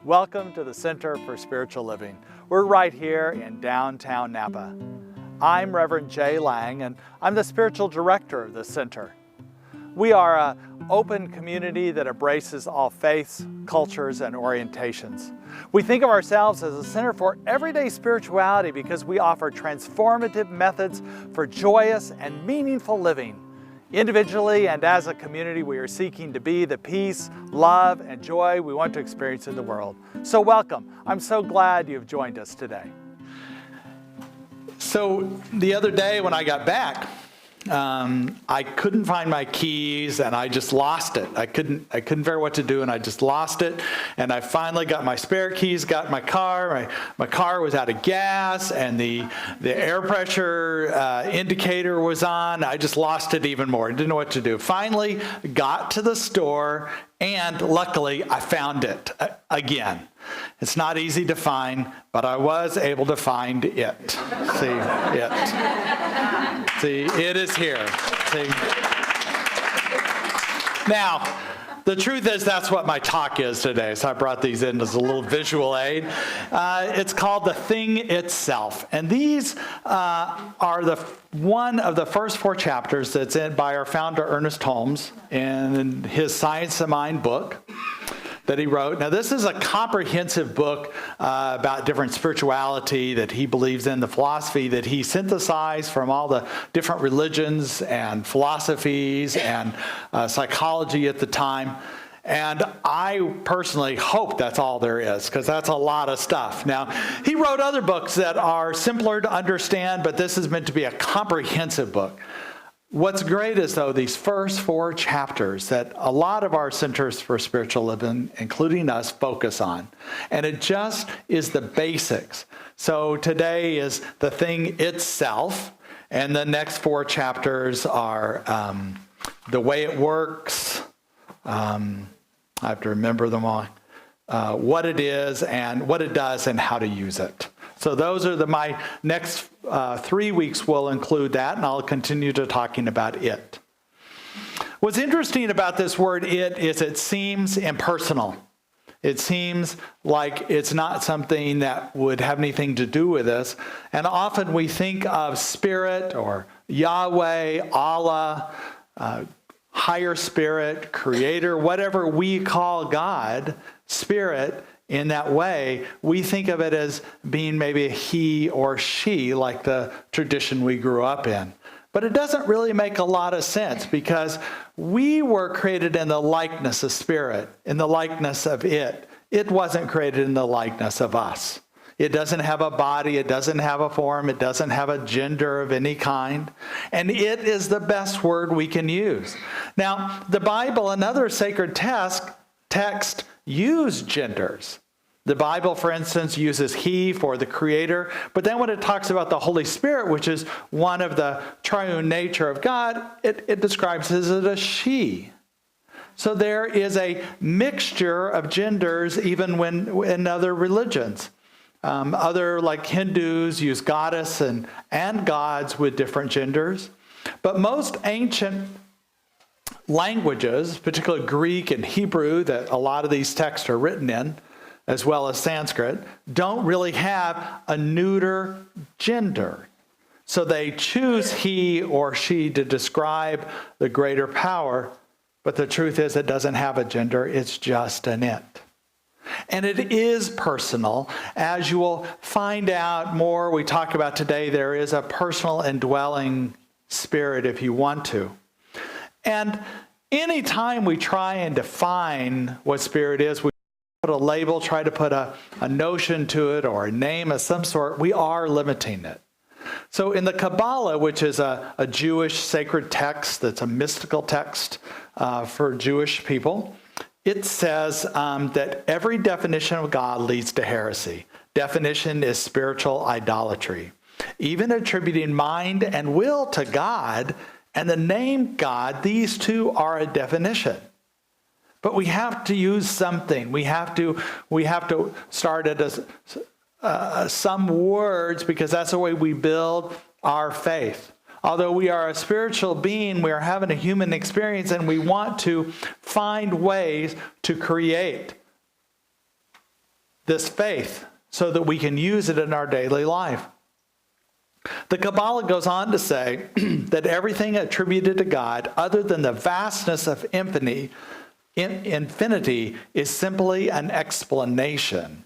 Welcome to the Center for Spiritual Living. We're right here in downtown Napa. I'm Reverend Jay Lang, and I'm the spiritual director of the center. We are an open community that embraces all faiths, cultures, and orientations. We think of ourselves as a center for everyday spirituality because we offer transformative methods for joyous and meaningful living. Individually and as a community, we are seeking to be the peace, love, and joy we want to experience in the world. So welcome. I'm so glad you've joined us today. So the other day when I got back, I couldn't find my keys and I just lost it. I couldn't figure out what to do and I just lost it. And I finally got my spare keys, got my car. My car was out of gas and the air pressure indicator was on. I just lost it even more. I didn't know what to do. Finally got to the store and luckily I found it again. It's not easy to find, but I was able to find it. See, it. See, it is here. See? Now, the truth is that's what my talk is today, so I brought these in as a little visual aid. It's called The Thing Itself, and these are one of the first 4 chapters that's in by our founder, Ernest Holmes, in his Science of Mind book that he wrote. Now, this is a comprehensive book about different spirituality that he believes in, the philosophy that he synthesized from all the different religions and philosophies and psychology at the time. And I personally hope that's all there is, because that's a lot of stuff. Now, he wrote other books that are simpler to understand, but this is meant to be a comprehensive book. What's great is, though, these first 4 chapters that a lot of our centers for spiritual living, including us, focus on. And it just is the basics. So today is the thing itself, and the next 4 chapters are the way it works. I have to remember them all. What it is and what it does and how to use it. So those are my next 3 weeks will include that, and I'll continue to talking about it. What's interesting about this word it is it seems impersonal. It seems like it's not something that would have anything to do with us. And often we think of spirit or Yahweh, Allah, higher spirit, creator, whatever we call God, spirit. In that way, we think of it as being maybe a he or she, like the tradition we grew up in. But it doesn't really make a lot of sense, because we were created in the likeness of spirit, in the likeness of it. It wasn't created in the likeness of us. It doesn't have a body, it doesn't have a form, it doesn't have a gender of any kind. And it is the best word we can use. Now, the Bible and other sacred text use genders. The Bible, for instance, uses he for the creator, but then when it talks about the Holy Spirit, which is one of the triune nature of God, it describes it as a she. So there is a mixture of genders even when in other religions. Other, like Hindus, use goddess and gods with different genders. But most ancient languages, particularly Greek and Hebrew, that a lot of these texts are written in, as well as Sanskrit, don't really have a neuter gender. So they choose he or she to describe the greater power, but the truth is it doesn't have a gender, it's just an it. And it is personal. As you will find out more, we talk about today, there is a personal indwelling spirit if you want to. And anytime we try and define what spirit is, we put a label, try to put a notion to it or a name of some sort, we are limiting it. So in the Kabbalah, which is a Jewish sacred text that's a mystical text for Jewish people, it says that every definition of God leads to heresy. Definition is spiritual idolatry. Even attributing mind and will to God and the name God, these two are a definition. But we have to use something. We have to start at some words, because that's the way we build our faith. Although we are a spiritual being, we are having a human experience, and we want to find ways to create this faith so that we can use it in our daily life. The Kabbalah goes on to say that everything attributed to God other than the vastness of infinity is simply an explanation.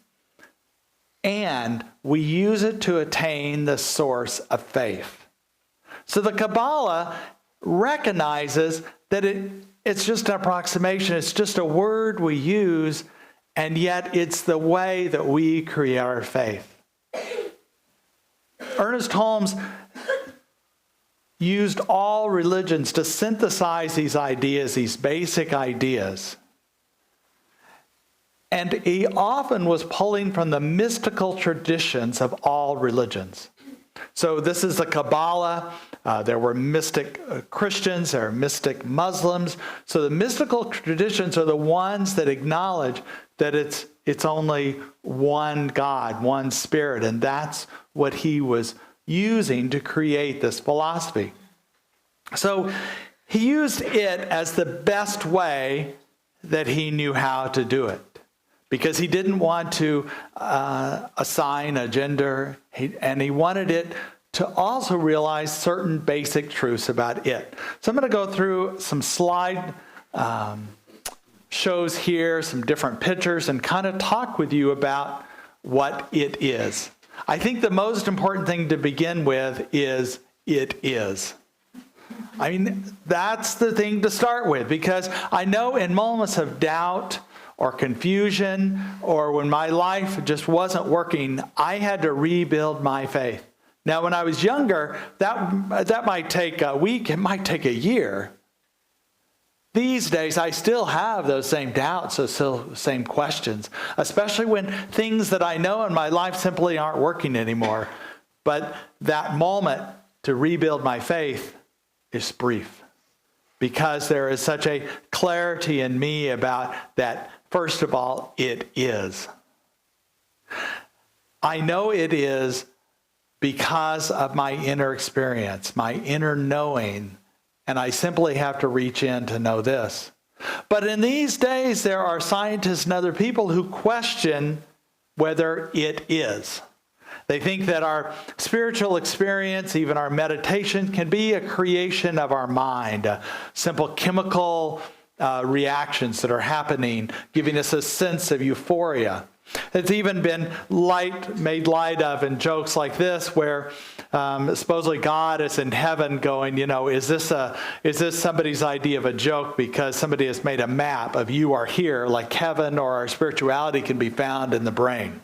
And we use it to attain the source of faith. So the Kabbalah recognizes that it's just an approximation. It's just a word we use, and yet it's the way that we create our faith. Ernest Holmes used all religions to synthesize these ideas, these basic ideas. And he often was pulling from the mystical traditions of all religions. So this is the Kabbalah. There were mystic Christians, there are mystic Muslims. So the mystical traditions are the ones that acknowledge that it's only one God, one Spirit, and that's what he was using to create this philosophy. So he used it as the best way that he knew how to do it, because he didn't want to assign a gender, and he wanted it to also realize certain basic truths about it. So I'm going to go through some slide shows here, some different pictures, and kind of talk with you about what it is. I think the most important thing to begin with is it is. I mean, that's the thing to start with, because I know in moments of doubt or confusion, or when my life just wasn't working, I had to rebuild my faith. Now, when I was younger, that might take a week, it might take a year. These days, I still have those same doubts, those same questions, especially when things that I know in my life simply aren't working anymore. But that moment to rebuild my faith is brief, because there is such a clarity in me about that. First of all, it is. I know it is because of my inner experience, my inner knowing, and I simply have to reach in to know this. But in these days, there are scientists and other people who question whether it is. They think that our spiritual experience, even our meditation, can be a creation of our mind, simple chemical reactions that are happening, giving us a sense of euphoria. It's even been made light of in jokes like this, where supposedly God is in heaven going, is this somebody's idea of a joke because somebody has made a map of you are here, like heaven or our spirituality can be found in the brain.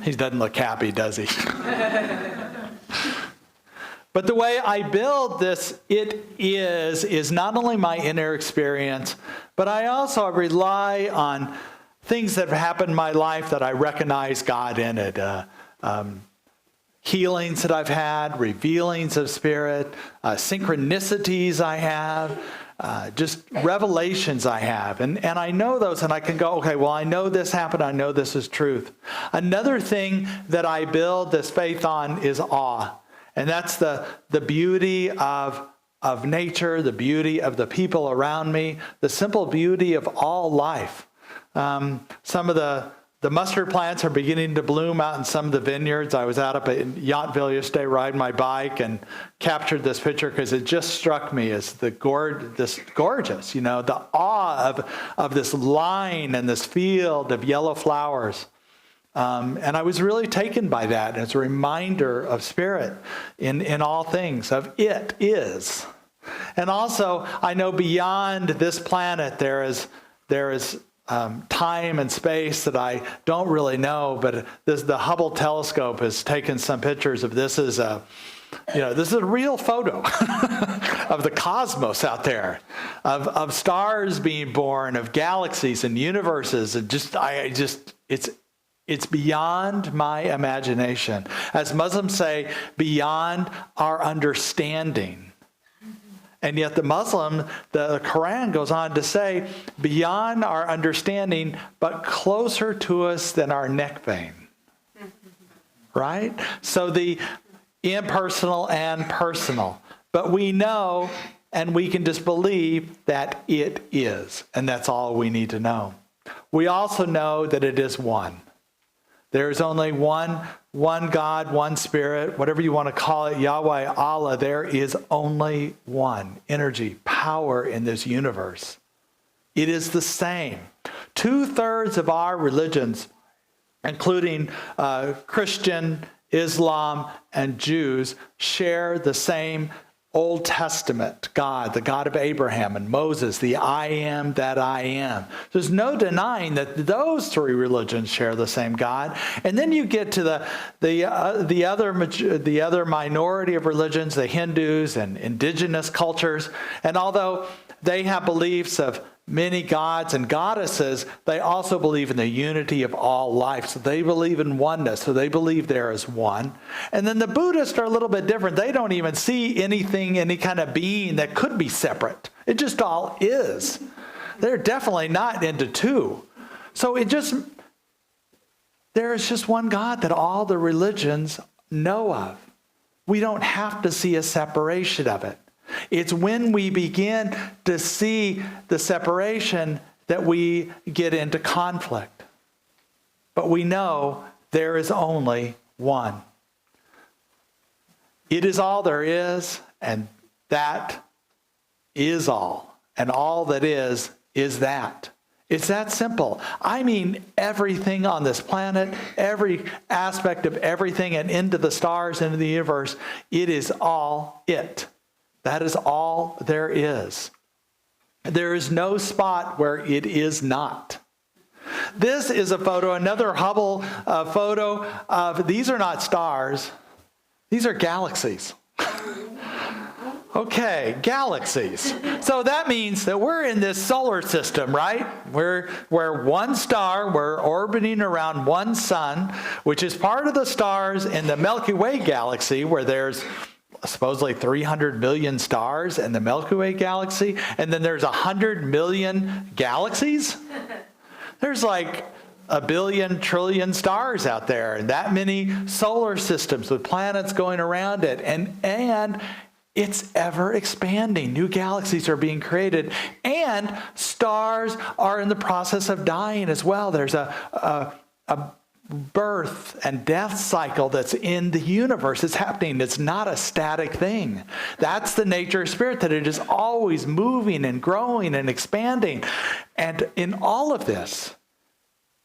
He doesn't look happy, does he? But the way I build this, it is not only my inner experience, but I also rely on things that have happened in my life that I recognize God in it. Healings that I've had, revealings of spirit, synchronicities I have, just revelations I have. And I know those, and I can go, okay, well, I know this happened. I know this is truth. Another thing that I build this faith on is awe. And that's the beauty of nature, the beauty of the people around me, the simple beauty of all life. Some of the mustard plants are beginning to bloom out in some of the vineyards. I was out up at Yountville yesterday riding my bike and captured this picture because it just struck me as this gorgeous, the awe of this line and this field of yellow flowers. And I was really taken by that as a reminder of spirit in all things, of it is. And also, I know beyond this planet there is time and space that I don't really know, but the Hubble telescope has taken some pictures of this. This is a real photo of the cosmos out there, of stars being born, of galaxies and universes, and it's beyond my imagination. As Muslims say, beyond our understanding. And yet the Quran goes on to say, beyond our understanding, but closer to us than our neck vein. Right? So the impersonal and personal. But we know, and we can just believe that it is. And that's all we need to know. we also know that it is one. There is only one God, one Spirit, whatever you want to call it, Yahweh, Allah. There is only one energy, power in this universe. It is the same. 2/3 of our religions, including Christian, Islam, and Jews, share the same Old Testament God, the God of Abraham and Moses, the I am that I am. There's no denying that those three religions share the same God. And then you get to the other minority of religions, the Hindus and indigenous cultures. And although they have beliefs of many gods and goddesses, they also believe in the unity of all life. So they believe in oneness. So they believe there is one. And then the Buddhists are a little bit different. They don't even see anything, any kind of being that could be separate. It just all is. They're definitely not into two. So there is just one God that all the religions know of. We don't have to see a separation of it. It's when we begin to see the separation that we get into conflict. But we know there is only one. It is all there is, and that is all. And all that is that. It's that simple. I mean, everything on this planet, every aspect of everything, and into the stars, into the universe, it is all it. That is all there is. There is no spot where it is not. This is a photo, another Hubble photo of, these are not stars, these are galaxies. Okay, galaxies. So that means that we're in this solar system, right? We're one star, we're orbiting around one sun, which is part of the stars in the Milky Way galaxy, where there's supposedly 300 million stars in the Milky Way galaxy, and then there's 100 million galaxies. There's like a billion trillion stars out there, and that many solar systems with planets going around it, and it's ever expanding. New galaxies are being created, and stars are in the process of dying as well. There's a birth and death cycle that's in the universe. It's happening. It's not a static thing. That's the nature of spirit, that it is always moving and growing and expanding. And in all of this,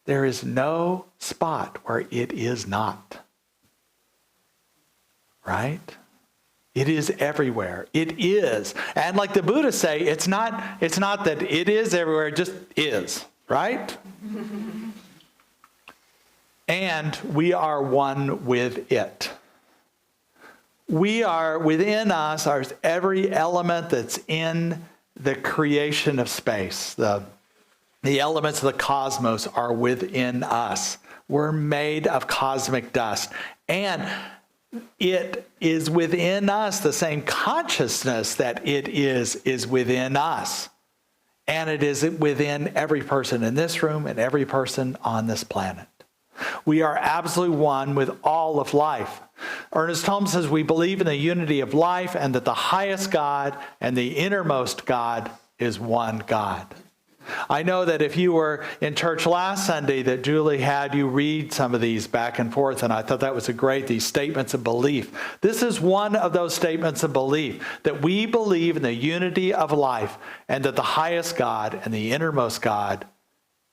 there is no spot where it is not. Right? It is everywhere. It is. And like the Buddhists say, it's not that it is everywhere, it just is. Right? And we are one with it. We are, within us, are every element that's in the creation of space. The elements of the cosmos are within us. We're made of cosmic dust. And it is within us, the same consciousness that it is within us. And it is within every person in this room and every person on this planet. We are absolutely one with all of life. Ernest Holmes says we believe in the unity of life and that the highest God and the innermost God is one God. I know that if you were in church last Sunday, that Julie had you read some of these back and forth, and I thought that was these statements of belief. This is one of those statements of belief, that we believe in the unity of life and that the highest God and the innermost God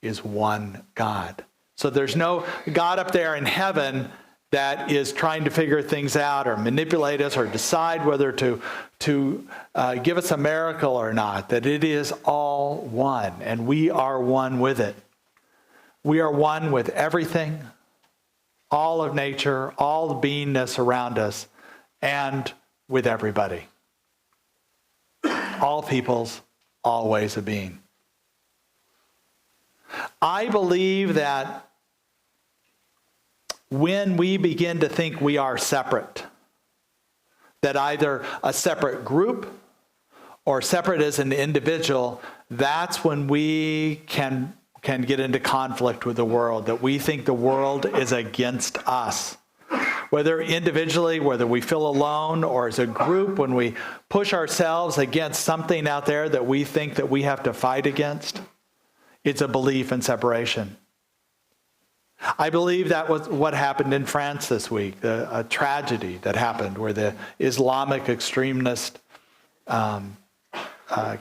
is one God. So there's no God up there in heaven that is trying to figure things out or manipulate us or decide whether to give us a miracle or not. That it is all one, and we are one with it. We are one with everything, all of nature, all the beingness around us, and with everybody. All peoples, all ways of being. I believe that when we begin to think we are separate, that either a separate group or separate as an individual, that's when we can get into conflict with the world, that we think the world is against us. Whether individually, whether we feel alone, or as a group, when we push ourselves against something out there that we think that we have to fight against, it's a belief in separation. I believe that was what happened in France this week, a tragedy that happened where the Islamic extremist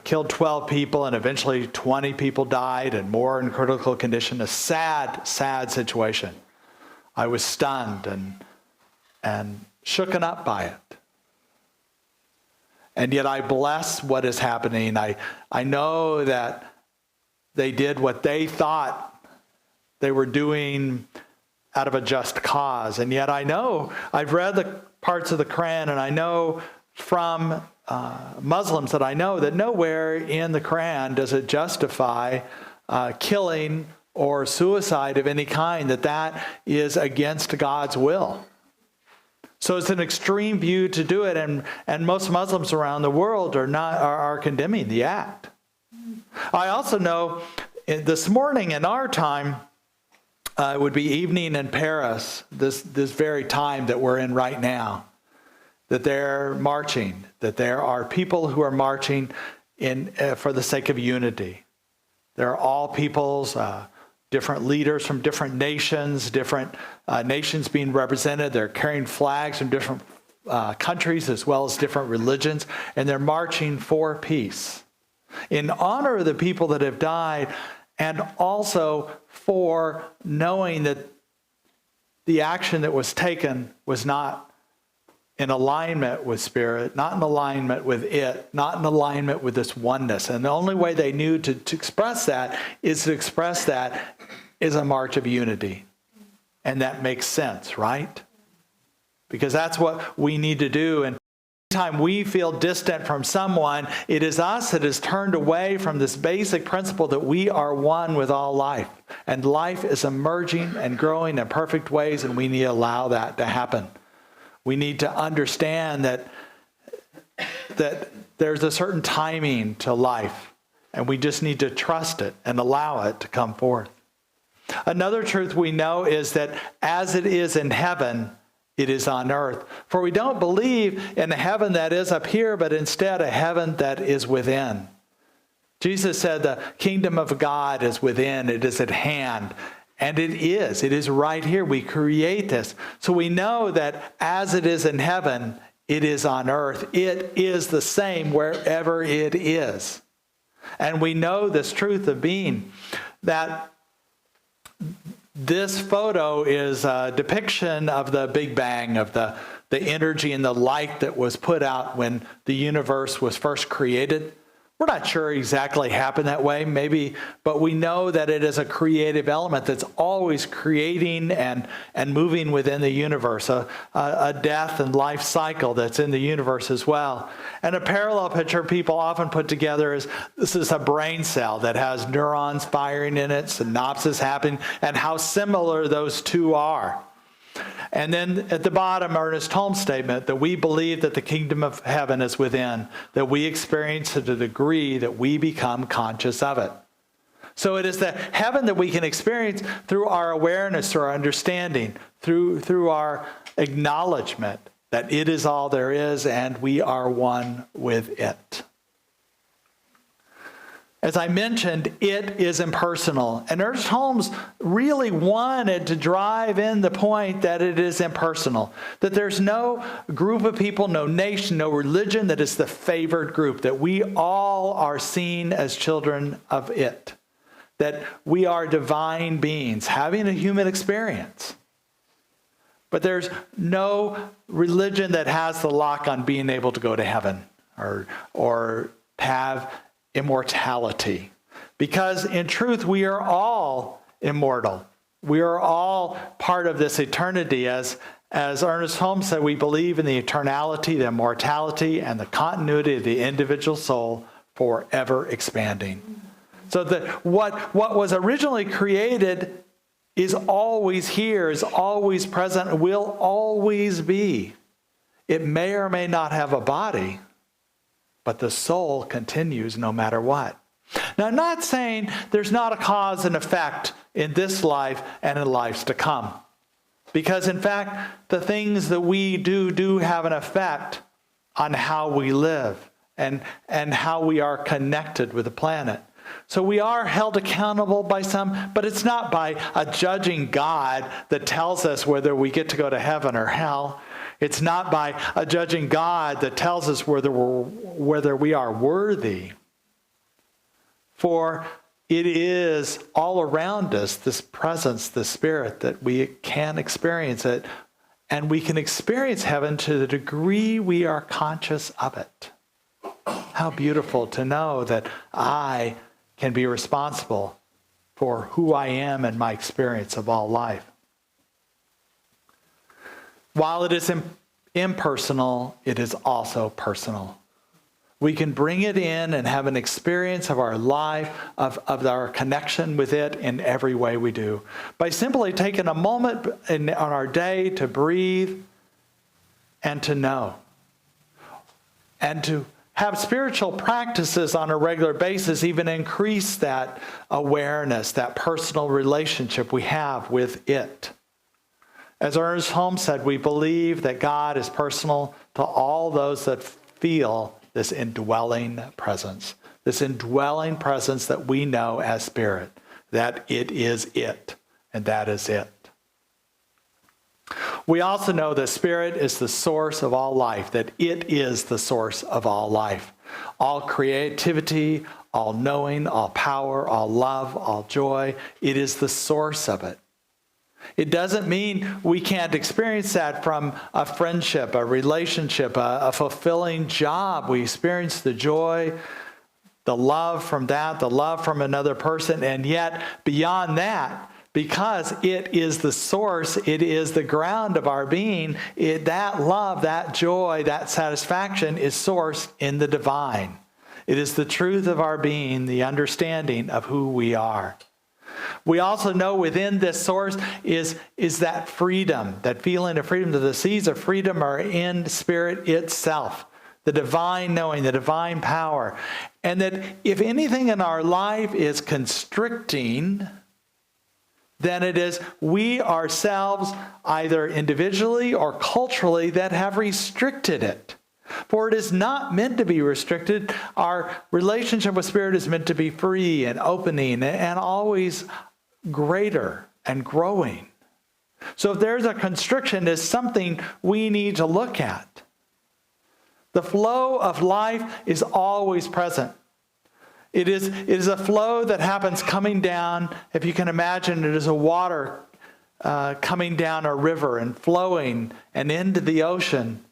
killed 12 people and eventually 20 people died and more in critical condition. A sad, sad situation. I was stunned and shooken up by it. And yet I bless what is happening. I know that they did what they thought they were doing out of a just cause. And yet I know, I've read the parts of the Quran, and I know from Muslims that I know that nowhere in the Quran does it justify killing or suicide of any kind, that is against God's will. So it's an extreme view to do it, and most Muslims around the world are condemning the act. I also know this morning in our time, it would be evening in Paris, this very time that we're in right now, that they're marching, that there are people who are marching for the sake of unity. There are all peoples, different leaders from different nations being represented. They're carrying flags from different countries as well as different religions, and they're marching for peace in honor of the people that have died, and also for knowing that the action that was taken was not in alignment with spirit, not in alignment with it, not in alignment with this oneness. And the only way they knew to express that is a march of unity. And that makes sense, right? Because that's what we need to do. And time we feel distant from someone, it is us that is turned away from this basic principle that we are one with all life. And life is emerging and growing in perfect ways, and we need to allow that to happen. We need to understand that there's a certain timing to life, and we just need to trust it and allow it to come forth. Another truth we know is that as it is in heaven, it is on earth. For we don't believe in a heaven that is up here, but instead a heaven that is within. Jesus said the kingdom of God is within, it is at hand. And it is right here. We create this. So we know that as it is in heaven, it is on earth. It is the same wherever it is. And we know this truth of being, that this photo is a depiction of the Big Bang, of the energy and the light that was put out when the universe was first created. We're not sure exactly happened that way, maybe, but we know that it is a creative element that's always creating and moving within the universe, a death and life cycle that's in the universe as well. And a parallel picture people often put together is this is a brain cell that has neurons firing in it, synapses happening, and how similar those two are. And then at the bottom, Ernest Holmes' statement that we believe that the kingdom of heaven is within, that we experience to the degree that we become conscious of it. So it is the heaven that we can experience through our awareness, through our understanding, through our acknowledgement that it is all there is and we are one with it. As I mentioned, it is impersonal. And Ernest Holmes really wanted to drive in the point that it is impersonal. That there's no group of people, no nation, no religion that is the favored group. That we all are seen as children of it. That we are divine beings having a human experience. But there's no religion that has the lock on being able to go to heaven or have immortality. Because in truth, we are all immortal. We are all part of this eternity. As Ernest Holmes said, we believe in the eternality, the immortality, and the continuity of the individual soul forever expanding. So that what was originally created is always here, is always present, will always be. It may or may not have a body, but the soul continues no matter what. Now, I'm not saying there's not a cause and effect in this life and in lives to come. Because, in fact, the things that we do have an effect on how we live and how we are connected with the planet. So we are held accountable by some, but it's not by a judging God that tells us whether we get to go to heaven or hell. It's not by a judging God that tells us whether we are worthy. For it is all around us, this presence, the Spirit, that we can experience it. And we can experience heaven to the degree we are conscious of it. How beautiful to know that I can be responsible for who I am and my experience of all life. While it is impersonal, it is also personal. We can bring it in and have an experience of our life, of our connection with it in every way we do. By simply taking a moment on our day to breathe and to know. And to have spiritual practices on a regular basis even increase that awareness, that personal relationship we have with it. As Ernest Holmes said, we believe that God is personal to all those that feel this indwelling presence that we know as Spirit, that it is it, and that is it. We also know that Spirit is the source of all life, that it is the source of all life. All creativity, all knowing, all power, all love, all joy, it is the source of it. It doesn't mean we can't experience that from a friendship, a relationship, a fulfilling job. We experience the joy, the love from that, the love from another person, and yet beyond that, because it is the source, it is the ground of our being, that love, that joy, that satisfaction is sourced in the divine. It is the truth of our being, the understanding of who we are. We also know within this source is that freedom, that feeling of freedom. The seeds of freedom are in Spirit itself, the divine knowing, the divine power. And that if anything in our life is constricting, then it is we ourselves, either individually or culturally, that have restricted it. For it is not meant to be restricted. Our relationship with Spirit is meant to be free and opening and always greater and growing. So if there's a constriction, it's something we need to look at. The flow of life is always present. It is a flow that happens coming down. If you can imagine, it is a water coming down a river and flowing and into the ocean.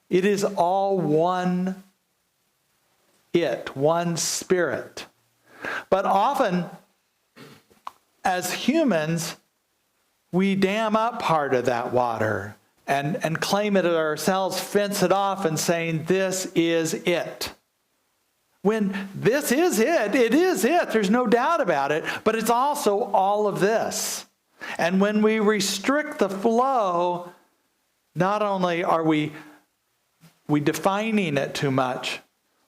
It is all one Spirit. But often, as humans, we dam up part of that water and claim it ourselves, fence it off and saying, this is it. When this is it is it. There's no doubt about it, but it's also all of this. And when we restrict the flow, not only are we defining it too much,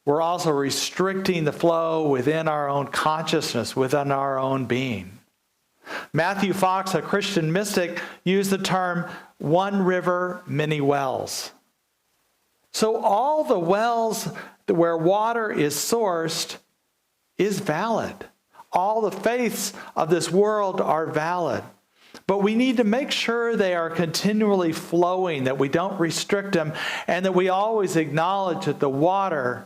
we're also restricting the flow within our own consciousness, within our own being. Matthew Fox, a Christian mystic, used the term one river, many wells. So all the wells where water is sourced is valid. All the faiths of this world are valid. But we need to make sure they are continually flowing, that we don't restrict them, and that we always acknowledge that the water,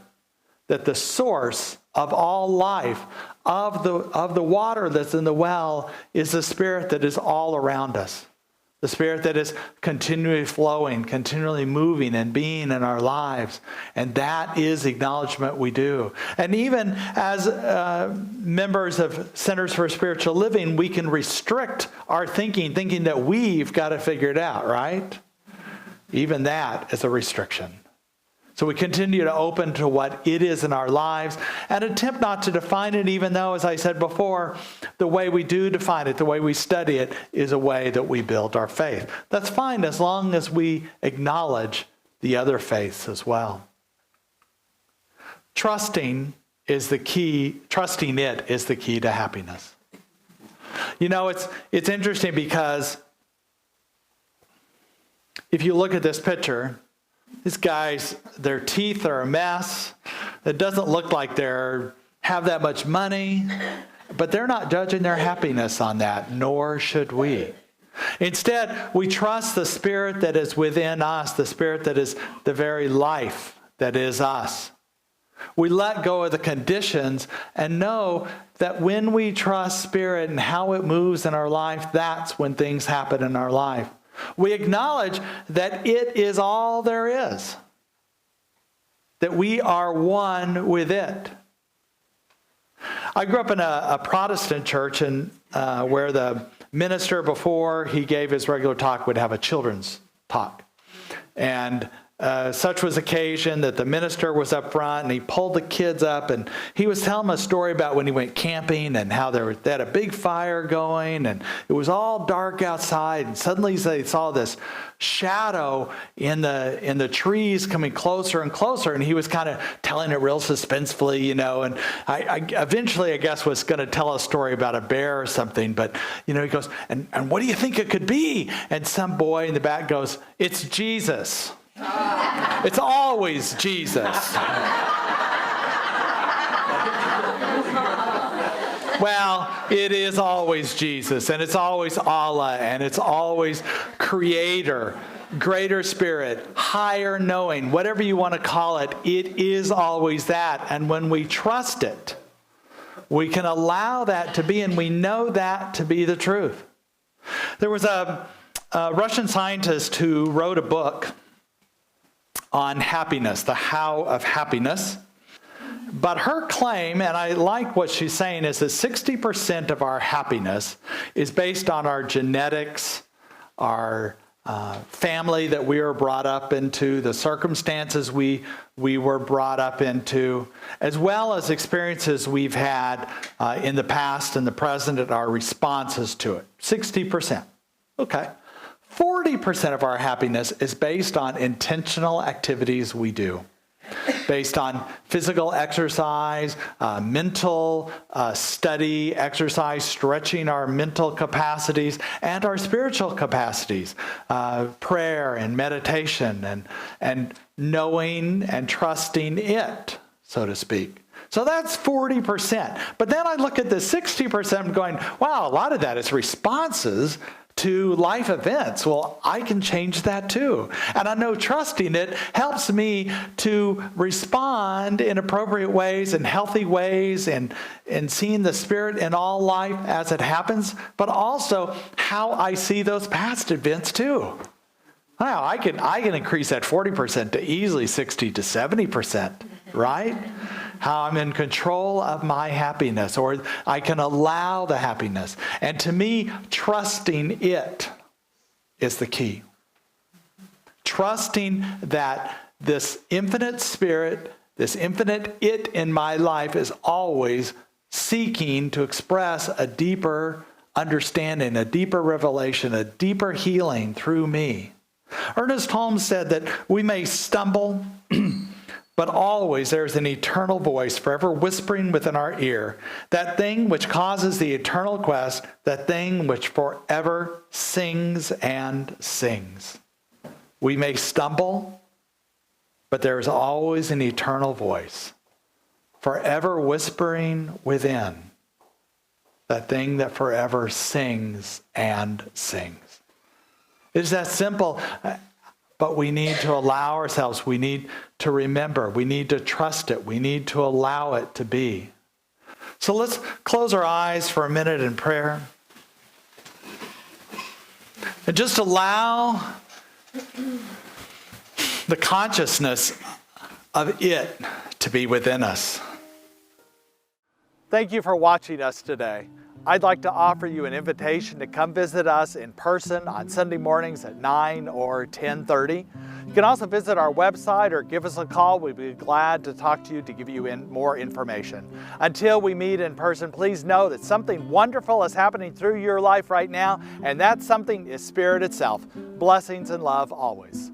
that the source of all life, of the water that's in the well, is the Spirit that is all around us. The Spirit that is continually flowing, continually moving and being in our lives. And that is acknowledgement we do. And even as members of Centers for Spiritual Living, we can restrict our thinking that we've got to figure it out, right? Even that is a restriction. So we continue to open to what it is in our lives and attempt not to define it, even though, as I said before, the way we do define it, the way we study it, is a way that we build our faith. That's fine as long as we acknowledge the other faiths as well. Trusting it is the key to happiness. You know, it's interesting because if you look at this picture, these guys, their teeth are a mess. It doesn't look like they're have that much money, but they're not judging their happiness on that, nor should we. Instead, we trust the Spirit that is within us, the Spirit that is the very life that is us. We let go of the conditions and know that when we trust Spirit and how it moves in our life, that's when things happen in our life. We acknowledge that it is all there is, that we are one with it. I grew up in a Protestant church where the minister, before he gave his regular talk, would have a children's talk. And such was occasion that the minister was up front and he pulled the kids up and he was telling them a story about when he went camping and how they had a big fire going and it was all dark outside and suddenly they saw this shadow in the trees coming closer and closer, and he was kind of telling it real suspensefully, and I eventually, I guess, was going to tell a story about a bear or something, but he goes, and what do you think it could be? And some boy in the back goes, "It's Jesus." It's always Jesus. Well, it is always Jesus, and it's always Allah, and it's always Creator, greater Spirit, higher knowing, whatever you want to call it, it is always that. And when we trust it, we can allow that to be, and we know that to be the truth. There was a Russian scientist who wrote a book on happiness, the how of happiness. But her claim, and I like what she's saying, is that 60% of our happiness is based on our genetics, our family that we were brought up into, the circumstances we were brought up into, as well as experiences we've had in the past and the present and our responses to it. 60%. Okay. 40% of our happiness is based on intentional activities we do, based on physical exercise, mental study, exercise, stretching our mental capacities and our spiritual capacities, prayer and meditation and knowing and trusting it, so to speak. So that's 40%. But then I look at the 60% going, wow, a lot of that is responses to life events. Well, I can change that too. And I know trusting it helps me to respond in appropriate ways and healthy ways and seeing the Spirit in all life as it happens, but also how I see those past events too. Wow, I can increase that 40% to easily 60 to 70%, right? How I'm in control of my happiness, or I can allow the happiness. And to me, trusting it is the key. Trusting that this infinite Spirit, this infinite it in my life is always seeking to express a deeper understanding, a deeper revelation, a deeper healing through me. Ernest Holmes said that we may stumble, but always there's an eternal voice forever whispering within our ear, that thing which causes the eternal quest, that thing which forever sings and sings. We may stumble, but there is always an eternal voice, forever whispering within, that thing that forever sings and sings. It's that simple. But we need to allow ourselves, we need to remember, we need to trust it, we need to allow it to be. So let's close our eyes for a minute in prayer. And just allow the consciousness of it to be within us. Thank you for watching us today. I'd like to offer you an invitation to come visit us in person on Sunday mornings at 9 or 10:30. You can also visit our website or give us a call. We'd be glad to talk to you to give you more information. Until we meet in person, please know that something wonderful is happening through your life right now, and that something is Spirit itself. Blessings and love always.